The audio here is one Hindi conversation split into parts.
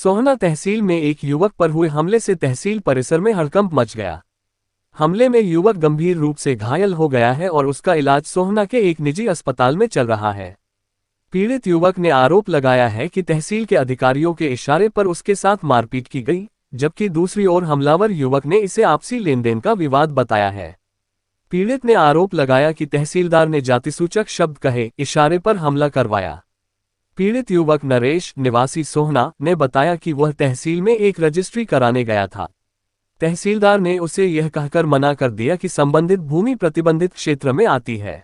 सोहना तहसील में एक युवक पर हुए हमले से तहसील परिसर में हड़कंप मच गया। हमले में युवक गंभीर रूप से घायल हो गया है और उसका इलाज सोहना के एक निजी अस्पताल में चल रहा है। पीड़ित युवक ने आरोप लगाया है कि तहसील के अधिकारियों के इशारे पर उसके साथ मारपीट की गई, जबकि दूसरी ओर हमलावर युवक ने इसे आपसी लेनदेन का विवाद बताया है। पीड़ित ने आरोप लगाया कि तहसीलदार ने जातिसूचक शब्द कहे, इशारे पर हमला करवाया। पीड़ित युवक नरेश, निवासी सोहना, ने बताया कि वह तहसील में एक रजिस्ट्री कराने गया था। तहसीलदार ने उसे यह कहकर मना कर दिया कि संबंधित भूमि प्रतिबंधित क्षेत्र में आती है।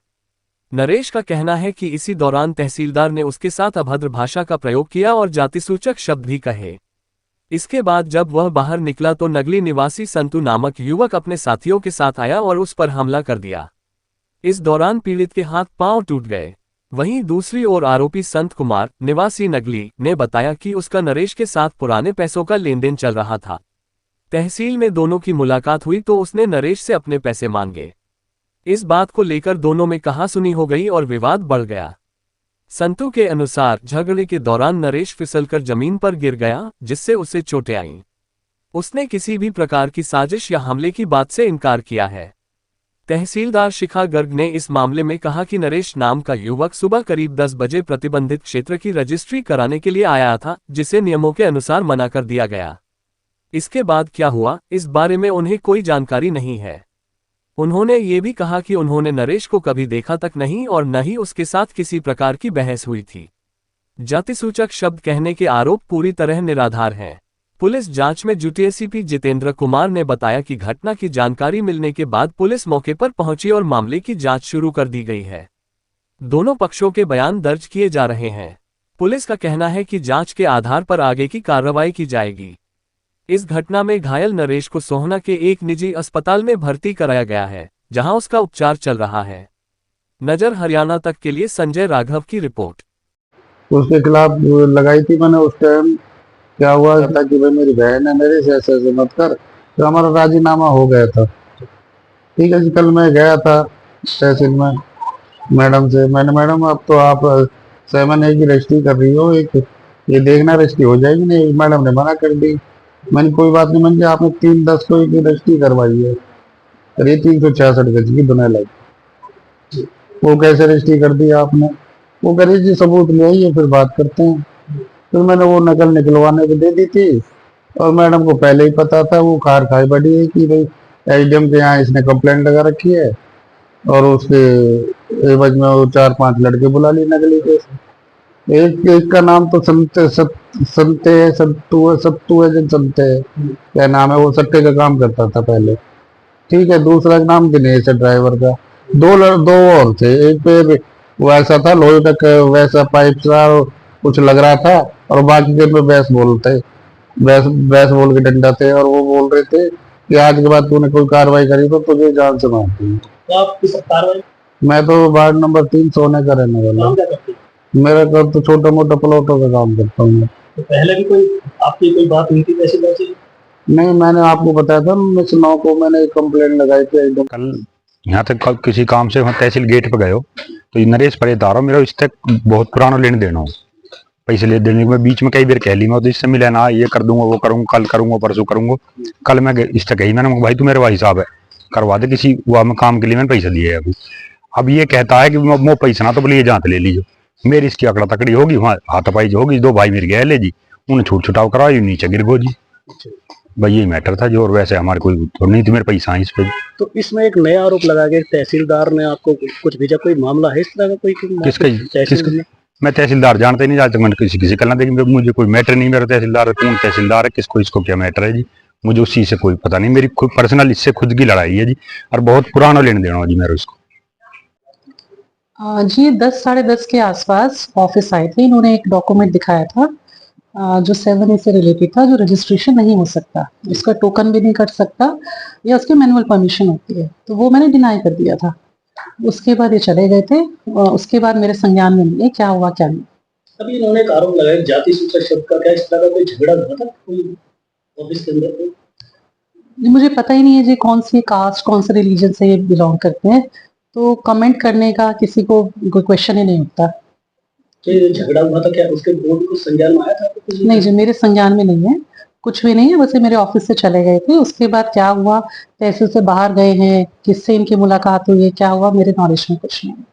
नरेश का कहना है कि इसी दौरान तहसीलदार ने उसके साथ अभद्र भाषा का प्रयोग किया और जातिसूचक शब्द भी कहे। इसके बाद जब वह बाहर निकला तो नगली निवासी संतु नामक युवक अपने साथियों के साथ आया और उस पर हमला कर दिया। इस दौरान पीड़ित के हाथ पांव टूट गए। वहीं दूसरी ओर आरोपी संत कुमार, निवासी नगली, ने बताया कि उसका नरेश के साथ पुराने पैसों का लेनदेन चल रहा था। तहसील में दोनों की मुलाकात हुई तो उसने नरेश से अपने पैसे मांगे। इस बात को लेकर दोनों में कहासुनी हो गई और विवाद बढ़ गया। संतु के अनुसार झगड़े के दौरान नरेश फिसलकर जमीन पर गिर गया, जिससे उसे चोटें आईं। उसने किसी भी प्रकार की साजिश या हमले की बात से इनकार किया है। तहसीलदार शिखा गर्ग ने इस मामले में कहा कि नरेश नाम का युवक सुबह करीब 10 बजे प्रतिबंधित क्षेत्र की रजिस्ट्री कराने के लिए आया था, जिसे नियमों के अनुसार मना कर दिया गया। इसके बाद क्या हुआ, इस बारे में उन्हें कोई जानकारी नहीं है। उन्होंने ये भी कहा कि उन्होंने नरेश को कभी देखा तक नहीं और न ही उसके साथ किसी प्रकार की बहस हुई थी। जातिसूचक शब्द कहने के आरोप पूरी तरह निराधार हैं। पुलिस जांच में जुटे एसीपी जितेंद्र कुमार ने बताया कि घटना की जानकारी मिलने के बाद पुलिस मौके पर पहुंची और मामले की जांच शुरू कर दी गई है। दोनों पक्षों के बयान दर्ज किए जा रहे हैं। पुलिस का कहना है कि जांच के आधार पर आगे की कार्रवाई की जाएगी। इस घटना में घायल नरेश को सोहना के एक निजी अस्पताल में भर्ती कराया गया है, जहां उसका उपचार चल रहा है। नजर हरियाणा तक के लिए संजय राघव की रिपोर्ट। उसके खिलाफ लगाई थी मैंने उस टाइम। क्या हुआ था कि भाई मेरी बहन है, मेरे से ऐसे मत कर, तो हमारा राजीनामा हो गया था। ठीक है जी, कल मैं गया था तहसील में मैडम से, मैंने मैडम अब तो आप 7A की रजिस्ट्री कर रही हो, एक ये देखना रजिस्ट्री हो जाएगी नहीं। मैडम ने मना कर दी। मैंने कोई बात नहीं, मैंने आपने 3-10 को की रजिस्ट्री करवाई है, अरे 366 गज की बना लाई, वो कैसे रजिस्ट्री कर दी आपने? वो कह रही जी सबूत ले आइए फिर बात करते हैं। तो मैंने वो नकल निकलवाने को दे दी थी और मैडम को पहले ही पता था, वो खार खाई बड़ी है कि भाई एसडीएम के यहाँ इसने कंप्लेंट लगा रखी है और उसके एवज में वो 4-5 लड़के बुला लिए नकली के। एक का नाम तो सत्तू है क्या नाम है, वो सट्टे का काम करता था पहले। ठीक है, दूसरा का नाम दिनेश है ड्राइवर का। दो और थे, एक पे वैसा था लोहे का वैसा पाइप सा कुछ लग रहा था और बाकी के पे बैस बोल के डंडा थे और वो बोल रहे थे कि आज के बाद तूने कोई कार्रवाई करी तो तुझे जान से मारती। तो आप किस कार्रवाई? मैं तो वार्ड नंबर 3 सोने का रहने वाला। मेरा घर तो छोटा मोटा प्लॉटों का काम करता हूँ। तो पहले भी कोई आपकी कोई बात हुई थी वैसे? नहीं, मैंने आपको बताया था 19/9 को मैंने कंप्लेंट लगाई थी एकदम। कल यहाँ तक किसी काम से वहाँ तहसील गेट पे गए हो तो ये नरेश परेदार मेरा इससे बहुत पुराना लेन देना हो, पैसे ले देने में बीच में कई बार कह ली मैं तो इससे मिला ना, ये कर दूंगा वो करूंगा कल करूंगा परसों करूंगा। कल मैं इससे कही मैंने भाई तू मेरे भाई साहब है, करवा दे किसी वह काम के लिए मैंने पैसा दिए है। अब ये कहता है कि वो पैसा ना तो बोलिए जांच ले लीजिए। मेरी इसकी अकड़ा तकड़ी होगी, वहाँ हाथापाई जो होगी, 2 भाई मेरे गए ले जी, उन्हें छूट छुटाव करवाई, नीचे गिर गो जी। भाई ये मैटर था जो, और वैसे हमारे कोई तो नहीं थी मेरे पैसा इस पे। तो इसमें एक नया आरोप लगा के तहसीलदार ने आपको कुछ भेजा, कोई मामला है इस तरह का? कोई किसका? मैं तहसीलदार जानते नहीं, आज तक मैंने किसी करना देखी, मुझे कोई मैटर नहीं। मेरा तहसीलदार कौन तहसीलदार है, किसको इसको क्या मैटर है जी, मुझे उस चीज से कोई पता नहीं। मेरी खुद पर्सनल इससे खुद की लड़ाई है जी, और बहुत पुराना लेन देना जी मेरा उसको। जी 10-10:30 के आसपास ऑफिस आए थे। इन्होंने एक डॉक्यूमेंट दिखाया था जो 7A से रिलेटेड था, जो रजिस्ट्रेशन नहीं हो सकता, उसका टोकन भी नहीं कट सकता या उसकी मैनुअल परमिशन होती है, तो वो मैंने डिनाई कर दिया था। उसके बाद ये चले गए थे और उसके बाद मेरे संज्ञान में नहीं क्या हुआ क्या नहीं। अभी इन्होंने एक आरोप लगाया जाति सूचक शब्द का, क्या इस तरह का कोई झगड़ा हुआ था कोई ऑफिस के अंदर? मुझे पता ही नहीं है जी कौन सी कास्ट कौन से रिलीजन से ये बिलोंग करते हैं, तो कमेंट करने का किसी को कोई क्वेश्चन ही नहीं उठता। तो ये झगड़ा हुआ था, क्या उसके बोर्ड को संज्ञान में आया था आपको कुछ? नहीं जी, मेरे संज्ञान में नहीं है, कुछ भी नहीं है, बस ये मेरे ऑफिस से चले गए थे। उसके बाद क्या हुआ, तहसील से बाहर गए हैं, किससे इनकी मुलाकात हुई है, क्या हुआ, मेरे नॉलेज में कुछ नहीं है।